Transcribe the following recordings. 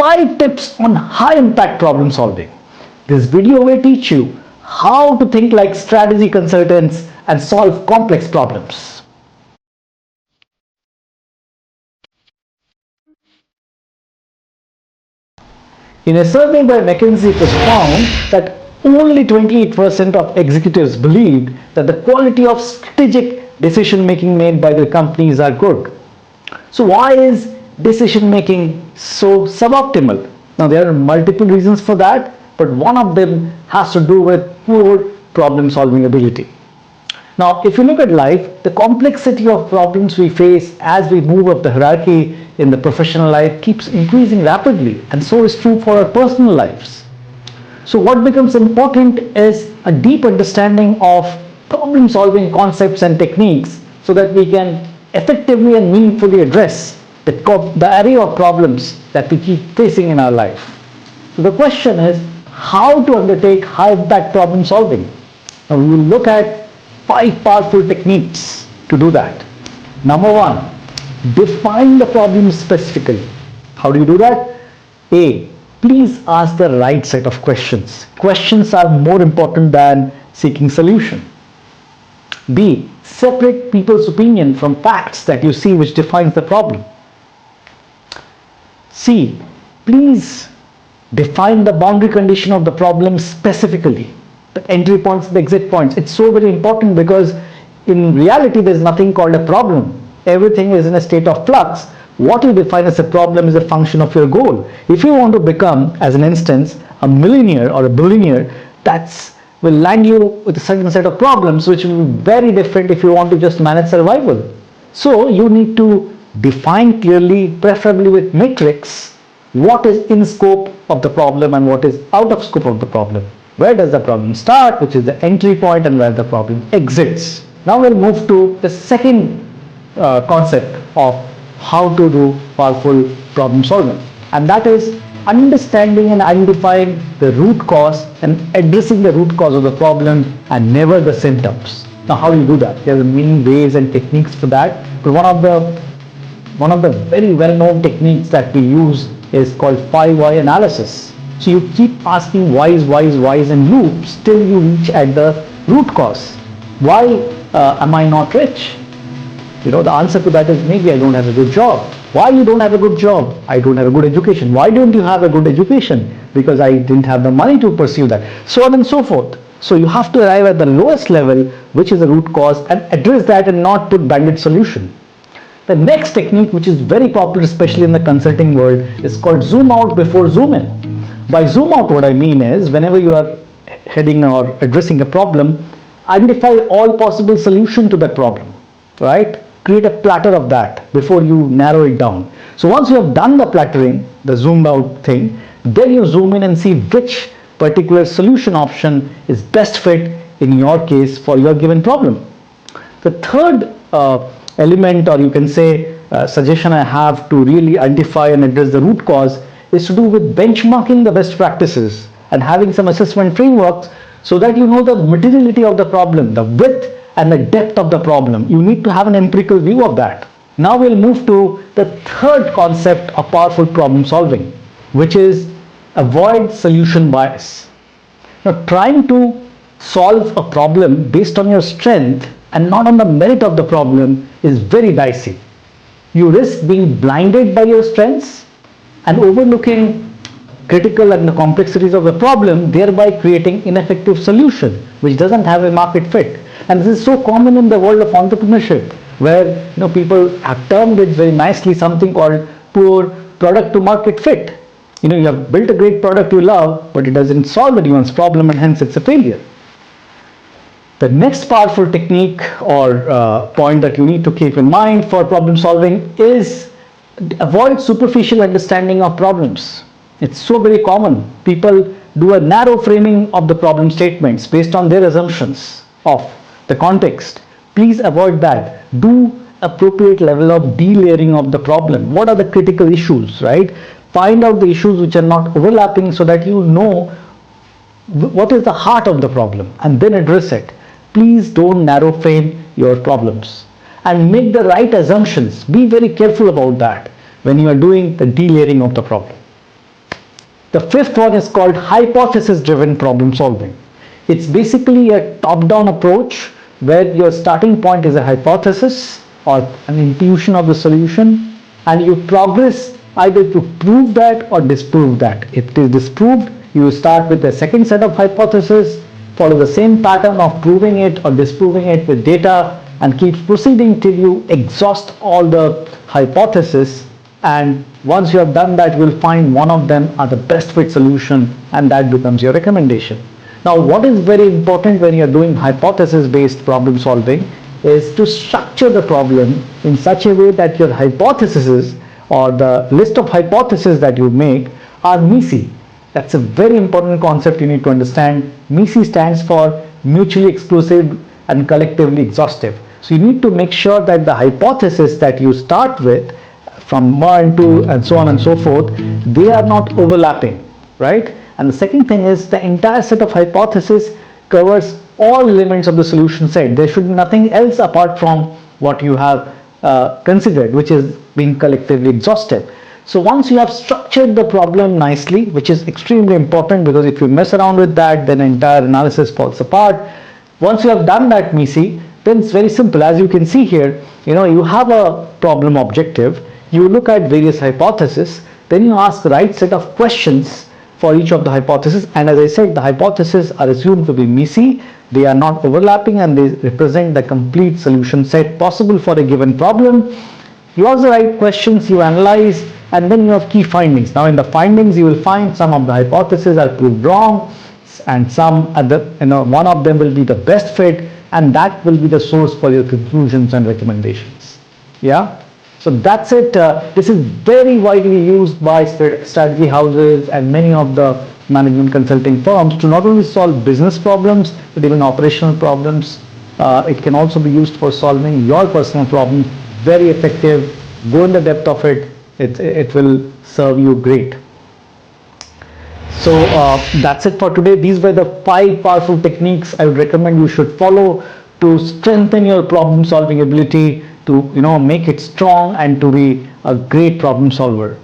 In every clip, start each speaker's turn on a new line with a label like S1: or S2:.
S1: 5 tips on high impact problem solving. This video will teach you how to think like strategy consultants and solve complex problems. In a survey by McKinsey, it was found that only 28% of executives believed that the quality of strategic decision making made by their companies are good. So why is decision making so suboptimal? Now there are multiple reasons for that, but one of them has to do with poor problem solving ability. Now, if you look at life, the complexity of problems we face as we move up the hierarchy in the professional life keeps increasing rapidly, and so is true for our personal lives. So what becomes important is a deep understanding of problem solving concepts and techniques so that we can effectively and meaningfully address the array of problems that we keep facing in our life. So the question is how to undertake high impact problem solving. Now we will look at 5 powerful techniques to do that. Number 1, define the problem specifically. How do you do that? A, please ask the right set of questions. Questions are more important than seeking solution. B, separate people's opinion from facts that you see which defines the problem. C, please define the boundary condition of the problem specifically. The entry points, the exit points. It's so very important because in reality there's nothing called a problem. Everything is in a state of flux. What you define as a problem is a function of your goal. If you want to become, as an instance, a millionaire or a billionaire, that will land you with a certain set of problems which will be very different if you want to just manage survival. So you need to define clearly, preferably with matrix, what is in scope of the problem and what is out of scope of the problem. Where does the problem start, which is the entry point, and where the problem exits. Now we'll move to the second concept of how to do powerful problem solving, and that is understanding and identifying the root cause and addressing the root cause of the problem and never the symptoms. Now how do you do that? There are many ways and techniques for that, but one of the very well-known techniques that we use is called 5 why analysis. So you keep asking whys and loops till you reach at the root cause. Why am I not rich? The answer to that is maybe I don't have a good job. Why you don't have a good job? I don't have a good education. Why don't you have a good education? Because I didn't have the money to pursue that. So on and so forth. So you have to arrive at the lowest level, which is the root cause, and address that and not put band-aid solution. The next technique, which is very popular especially in the consulting world, is called zoom out before zoom in. By zoom out, what I mean is whenever you are heading or addressing a problem, identify all possible solutions to that problem, right? Create a platter of that before you narrow it down. So once you have done the plattering, the zoomed out thing, then you zoom in and see which particular solution option is best fit in your case for your given problem. The third element, or you can say suggestion I have to really identify and address the root cause, is to do with benchmarking the best practices and having some assessment frameworks so that you know the materiality of the problem, the width and the depth of the problem. You need to have an empirical view of that. Now we'll move to the third concept of powerful problem solving, which is avoid solution bias. Now, trying to solve a problem based on your strength and not on the merit of the problem is very dicey. You risk being blinded by your strengths and overlooking critical and the complexities of the problem, thereby creating ineffective solution which doesn't have a market fit. And this is so common in the world of entrepreneurship, where people have termed it very nicely, something called poor product to market fit. You have built a great product you love, but it doesn't solve anyone's problem, and hence it's a failure. The next powerful technique or point that you need to keep in mind for problem solving is avoid superficial understanding of problems. It's so very common. People do a narrow framing of the problem statements based on their assumptions of the context. Please avoid that. Do appropriate level of delayering of the problem. What are the critical issues, right? Find out the issues which are not overlapping so that you know what is the heart of the problem and then address it. Please don't narrow frame your problems and make the right assumptions. Be very careful about that when you are doing the delayering of the problem. The fifth one is called hypothesis-driven problem solving. It's basically a top-down approach where your starting point is a hypothesis or an intuition of the solution, and you progress either to prove that or disprove that. If it is disproved, you start with a second set of hypotheses, follow the same pattern of proving it or disproving it with data, and keep proceeding till you exhaust all the hypotheses. And once you have done that, you will find one of them are the best fit solution, and that becomes your recommendation. Now, what is very important when you are doing hypothesis-based problem solving is to structure the problem in such a way that your hypotheses or the list of hypotheses that you make are MECE. That's a very important concept you need to understand. MECE stands for mutually exclusive and collectively exhaustive. So you need to make sure that the hypothesis that you start with from 1, 2 and so on and so forth, they are not overlapping, right? And the second thing is the entire set of hypotheses covers all elements of the solution set. There should be nothing else apart from what you have considered, which is being collectively exhaustive. So once you have structured the problem nicely, which is extremely important, because if you mess around with that, then the entire analysis falls apart. Once you have done that MECE, then it's very simple. As you can see here, you have a problem objective, you look at various hypotheses, then you ask the right set of questions for each of the hypotheses, and as I said, the hypotheses are assumed to be MECE, they are not overlapping, and they represent the complete solution set possible for a given problem. You ask the right questions, you analyze, and then you have key findings. Now in the findings you will find some of the hypotheses are proved wrong, and some other, one of them will be the best fit, and that will be the source for your conclusions and recommendations. Yeah. So that's it. This is very widely used by strategy houses and many of the management consulting firms to not only solve business problems but even operational problems. It can also be used for solving your personal problems. Very effective. Go in the depth of it. It will serve you great. So that's it for today. These were the 5 powerful techniques I would recommend you should follow to strengthen your problem solving ability, to make it strong and to be a great problem solver.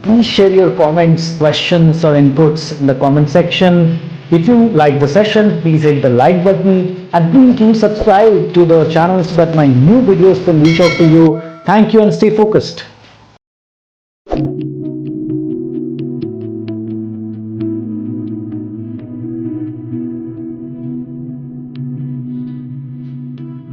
S1: Please share your comments, questions or inputs in the comment section. If you like the session, please hit the like button, and please do subscribe to the channel so that my new videos can reach out to you. Thank you and stay focused.